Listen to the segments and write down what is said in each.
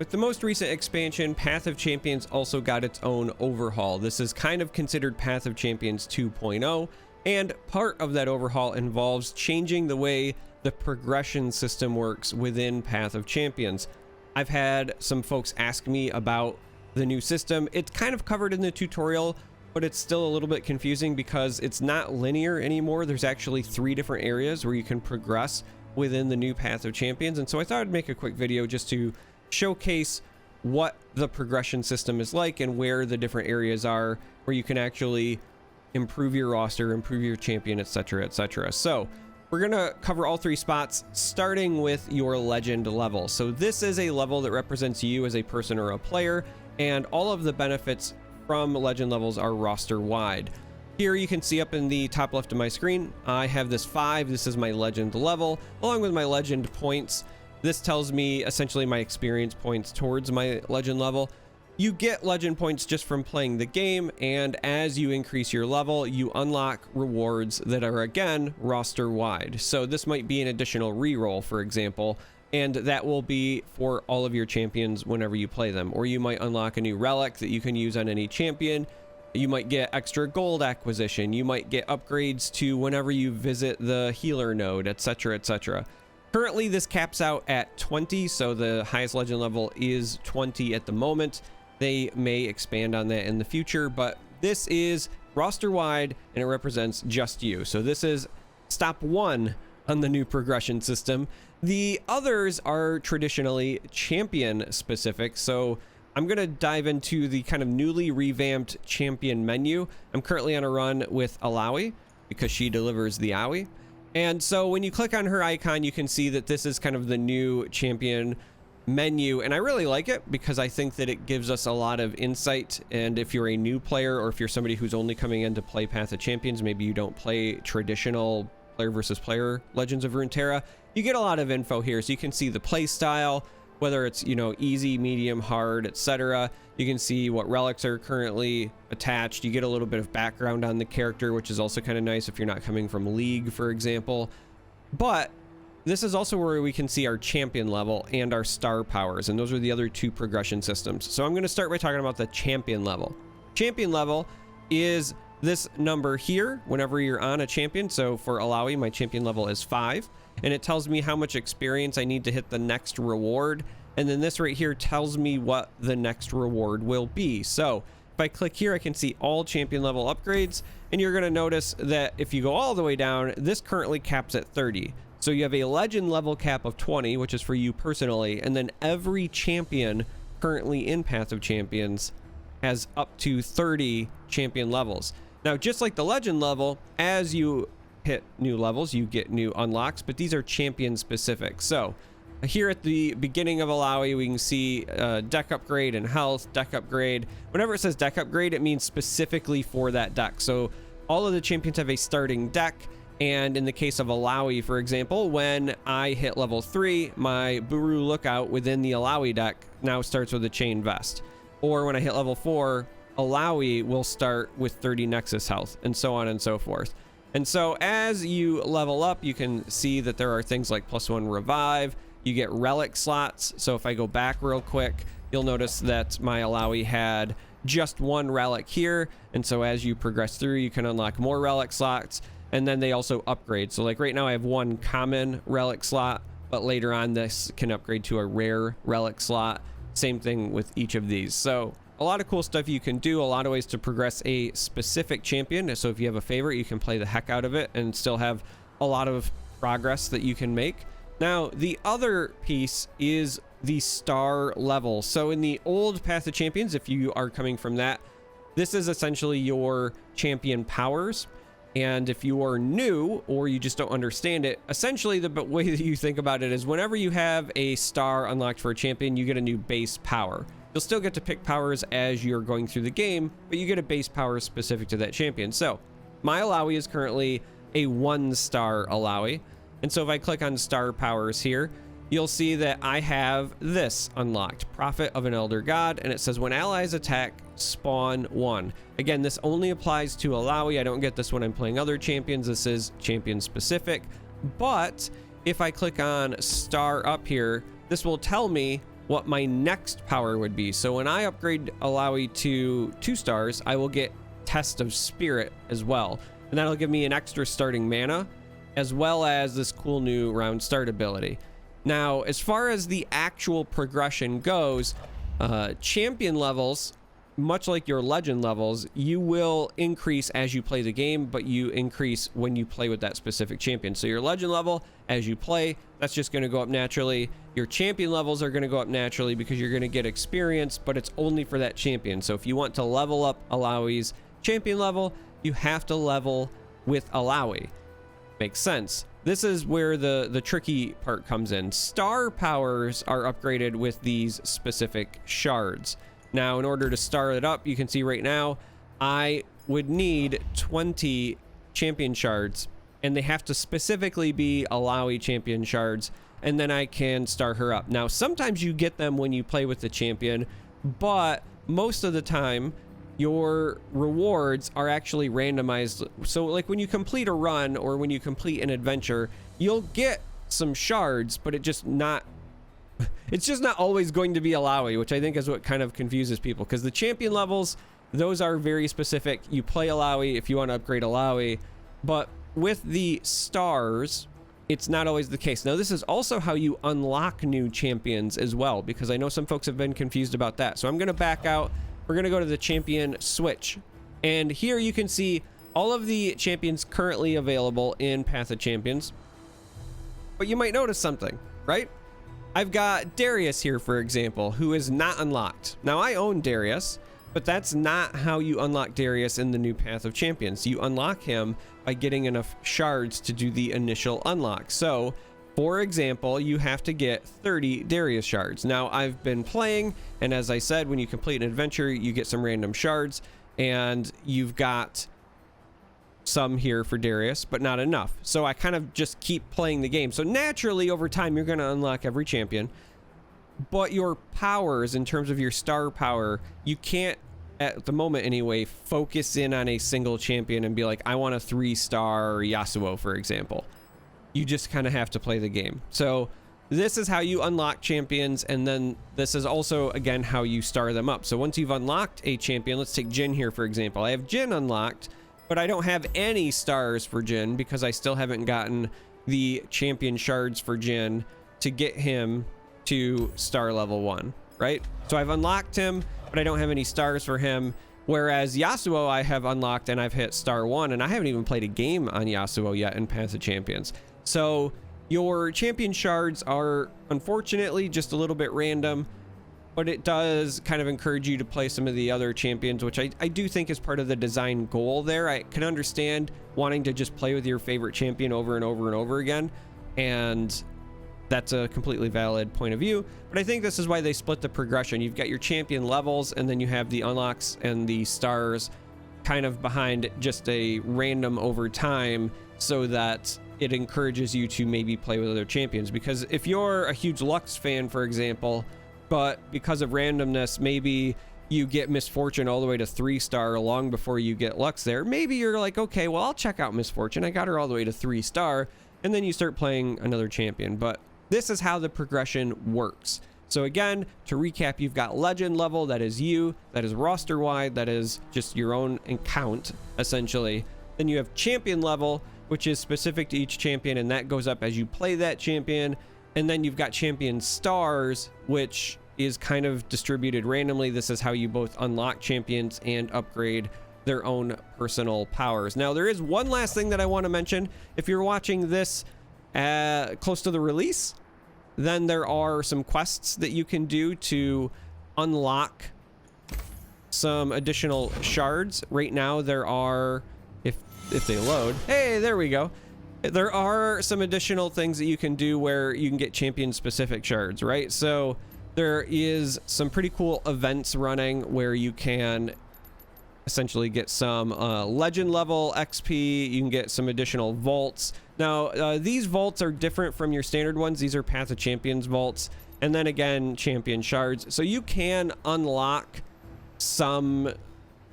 With the most recent expansion, Path of Champions also got its own overhaul. This is kind of considered Path of Champions 2.0, and part of that overhaul involves changing the way the progression system works within Path of Champions. I've had some folks ask me about the new system. It's kind of covered in the tutorial, but it's still a little bit confusing because it's not linear anymore. There's actually 3 different areas where you can progress within the new Path of Champions, and so I thought I'd make a quick video just to showcase what the progression system is like and where the different areas are where you can actually improve your roster, improve your champion, etc, etc. So we're gonna cover all 3 spots, starting with your legend level. So this is a level that represents you as a person or a player, and all of the benefits from legend levels are roster wide. Here you can see up in the top left of my screen, I have this 5. This is my legend level along with my legend points. This tells me essentially my experience points towards my legend level. You get legend points just from playing the game, and as you increase your level, you unlock rewards that are again roster wide. So this might be an additional reroll, for example, and that will be for all of your champions whenever you play them. Or you might unlock a new relic that you can use on any champion. You might get extra gold acquisition. You might get upgrades to whenever you visit the healer node, etc, etc. Currently, this caps out at 20, so the highest legend level is 20 at the moment. They may expand on that in the future, but this is roster-wide, and it represents just you. So this is stop 1 on the new progression system. The others are traditionally champion-specific, so I'm going to dive into the kind of newly revamped champion menu. I'm currently on a run with Alawi because she delivers the Aoi. And so when you click on her icon, you can see that this is kind of the new champion menu, and I really like it because I think that it gives us a lot of insight. And if you're a new player, or if you're somebody who's only coming in to play Path of Champions, maybe you don't play traditional player versus player Legends of Runeterra, you get a lot of info here. So you can see the play style, whether it's, you know, easy, medium, hard, etc. You can see what relics are currently attached. You get a little bit of background on the character, which is also kind of nice if you're not coming from League, for example. But this is also where we can see our champion level and our star powers, and those are the other 2 progression systems. So I'm going to start by talking about the champion level. Champion level is this number here whenever you're on a champion. So for Alawi, my champion level is 5, and it tells me how much experience I need to hit the next reward. And then this right here tells me what the next reward will be. So if I click here, I can see all champion level upgrades, and you're going to notice that if you go all the way down, this currently caps at 30. So you have a legend level cap of 20, which is for you personally, and then every champion currently in Path of Champions has up to 30 champion levels. Now, just like the legend level, as you hit new levels, you get new unlocks, but these are champion specific. So here at the beginning of Alawi, we can see deck upgrade and health, deck upgrade. Whenever it says deck upgrade, it means specifically for that deck. So all of the champions have a starting deck. And in the case of Alawi, for example, when I hit level 3, my Buru Lookout within the Alawi deck now starts with a chain vest. Or when I hit level 4, Alawi will start with 30 Nexus health, and so on and so forth. And so as you level up, you can see that there are things like +1 revive. You get relic slots. So if I go back real quick, you'll notice that my Alawi had just 1 relic here. And so as you progress through, you can unlock more relic slots. And then they also upgrade. So like right now I have 1 common relic slot, but later on this can upgrade to a rare relic slot. Same thing with each of these. So a lot of cool stuff you can do, a lot of ways to progress a specific champion. So if you have a favorite, you can play the heck out of it and still have a lot of progress that you can make. Now, the other piece is the star level. So in the old Path of Champions, if you are coming from that, this is essentially your champion powers. And if you are new or you just don't understand it, essentially the way that you think about it is whenever you have a star unlocked for a champion, you get a new base power. You'll still get to pick powers as you're going through the game, but you get a base power specific to that champion. So my Alawi is currently a 1-star Alawi. And so if I click on star powers here, you'll see that I have this unlocked, Prophet of an Elder God, and it says when allies attack, spawn 1. Again, this only applies to Alawi. I don't get this when I'm playing other champions. This is champion specific. But if I click on star up here, this will tell me what my next power would be. So when I upgrade Alawi to 2 stars, I will get Test of Spirit as well. And that'll give me an extra starting mana, as well as this cool new round start ability. Now, as far as the actual progression goes, champion levels, much like your legend levels, you will increase as you play the game, but you increase when you play with that specific champion. So your legend level, as you play, that's just going to go up naturally. Your champion levels are going to go up naturally because you're going to get experience, but it's only for that champion. So if you want to level up Alawi's champion level, you have to level with Alawi. Makes sense. This is where the tricky part comes in. Star powers are upgraded with these specific shards. Now, in order to star it up, you can see right now, I would need 20 champion shards, and they have to specifically be Alawi champion shards, and then I can star her up. Now, sometimes you get them when you play with the champion, but most of the time, your rewards are actually randomized. So like when you complete a run or when you complete an adventure, you'll get some shards, but it's just not always going to be Alawi, which I think is what kind of confuses people, because the champion levels, those are very specific. You play Alawi if you want to upgrade Alawi, but with the stars, it's not always the case. Now, this is also how you unlock new champions as well, because I know some folks have been confused about that. So I'm going to back out. We're going to go to the champion switch, and here you can see all of the champions currently available in Path of Champions. But you might notice something, right? I've got Darius here, for example, who is not unlocked. Now, I own Darius, but that's not how you unlock Darius in the new Path of Champions. You unlock him by getting enough shards to do the initial unlock. So, for example, you have to get 30 Darius shards. Now, I've been playing, and as I said, when you complete an adventure, you get some random shards, and you've got some here for Darius, but not enough. So I kind of just keep playing the game. So naturally, over time, you're going to unlock every champion, but your powers, in terms of your star power, you can't, at the moment anyway, focus in on a single champion and be like, I want a 3-star Yasuo, for example. You just kind of have to play the game. So this is how you unlock champions, and then this is also, again, how you star them up. So once you've unlocked a champion, let's take Jhin here, for example. I have Jhin unlocked, but I don't have any stars for Jhin because I still haven't gotten the champion shards for Jhin to get him to star level 1, right? So I've unlocked him, but I don't have any stars for him. Whereas Yasuo I have unlocked and I've hit star 1, and I haven't even played a game on Yasuo yet in Path of Champions. So your champion shards are unfortunately just a little bit random, but it does kind of encourage you to play some of the other champions, which I do think is part of the design goal there. I can understand wanting to just play with your favorite champion over and over and over again, and that's a completely valid point of view. But I think this is why they split the progression. You've got your champion levels, and then you have the unlocks and the stars kind of behind just a random over time, so that it encourages you to maybe play with other champions. Because if you're a huge Lux fan, for example, but because of randomness, maybe you get Misfortune all the way to 3-star long before you get Lux there, maybe you're like, okay, well, I'll check out Misfortune. I got her all the way to 3-star, and then you start playing another champion. But this is how the progression works. So again, to recap, you've got legend level, that is you, that is roster wide, that is just your own account, essentially. Then you have champion level, which is specific to each champion, and that goes up as you play that champion. And then you've got champion stars, which is kind of distributed randomly. This is how you both unlock champions and upgrade their own personal powers. Now, there is one last thing that I want to mention. If you're watching this close to the release, then there are some quests that you can do to unlock some additional shards. Right now, there are, if they load, hey, there we go. There are some additional things that you can do where you can get champion specific shards, right? So there is some pretty cool events running where you can essentially get some legend level XP. You can get some additional vaults. Now, these vaults are different from your standard ones. These are Path of Champions vaults. And then again, champion shards. So you can unlock some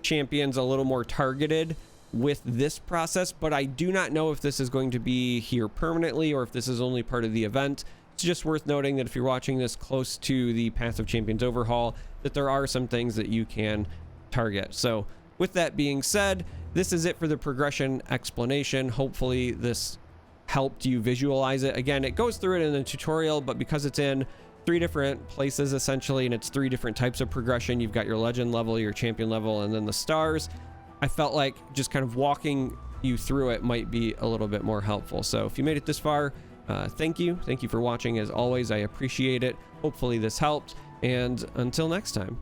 champions a little more targeted with this process, but I do not know if this is going to be here permanently or if this is only part of the event. just worth noting that if you're watching this close to the Path of Champions overhaul, that there are some things that you can target. So with that being said, this is it for the progression explanation. Hopefully this helped you visualize it. Again, it goes through it in the tutorial, but because it's in 3 different places essentially, and it's 3 different types of progression, you've got your legend level, your champion level, and then the stars, I felt like just kind of walking you through it might be a little bit more helpful. So if you made it this far, thank you for watching. As always, I appreciate it. Hopefully this helped, and until next time.